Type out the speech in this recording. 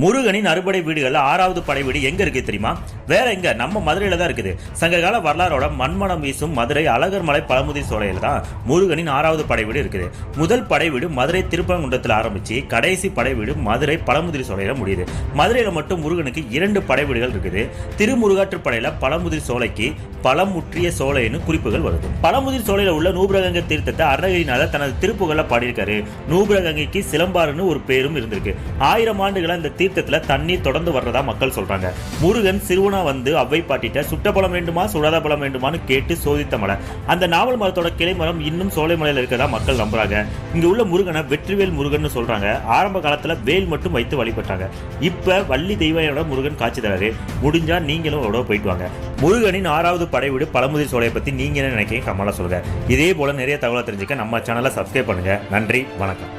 முருகனின் அறுபடை வீடுகள்ல 6வது படை வீடு எங்க இருக்கு தெரியுமா? வேற எங்க, நம்ம மதுரையில தான் இருக்குது. சங்ககால வரலாறோட மண்மணம் வீசும் மதுரை அழகர்மலை பழமுதிர் சோலையில தான் முருகனின் 6வது படை வீடு இருக்குது. முதல் படை வீடு மதுரை திருப்பரங்குன்றத்தில் ஆரம்பிச்சு கடைசி படை வீடு மதுரை பழமுதிர் சோலையில முடியுது. மதுரையில மட்டும் முருகனுக்கு 2 படை வீடுகள் இருக்குது. திருமுருகாற்று படையில பழமுதிர் சோலைக்கு பழமுற்றிய சோலைன்னு குறிப்புகள் வருது. பழமுதிர் சோலையில உள்ள நூபுரகங்கை தீர்த்தத்தை அருணகிரிநாதர் தனது திருப்புகள்ல பாடியிருக்காரு. நூபுரகங்கைக்கு சிலம்பாறுன்னு ஒரு பேரும் இருந்திருக்கு. 1000 ஆண்டுகளா இந்த தீர்த்தத்துல தண்ணீர் தொடர்ந்து வர்றதா மக்கள் சொல்றாங்க. முருகன் சிறுவனா வந்து அவ்வை பாட்டிட்ட சுட்ட பழம் வேண்டுமா சுடாத பழம் வேண்டுமான்னு கேட்டு சோதித்த மலை. அந்த நாவல் மரத்தோட கிளை மரம் இன்னும் சோலைமலையில இருக்கதா மக்கள் நம்புறாங்க. இங்க உள்ள முருகனை வெற்றிவேல் முருகன் சொல்றாங்க. ஆரம்ப காலத்துல வேல் மட்டும் வைத்து வழிபட்டாங்க. இப்ப வள்ளி தெய்வயோட முருகன் காட்சி தராரு. முடிஞ்சா நீங்களும் அவரோட போயிட்டு வாங்க. முருகனின் 6வது படை வீடு பழமுதிர் சோலையை பத்தி நீங்க என்ன நினைக்கிறீங்க கமெண்ட்ல சொல்லுங்க. இதே போல நிறைய தகவலை தெரிஞ்சுக்க நம்ம சேனலை சப்ஸ்கிரைப் பண்ணுங்க. நன்றி, வணக்கம்.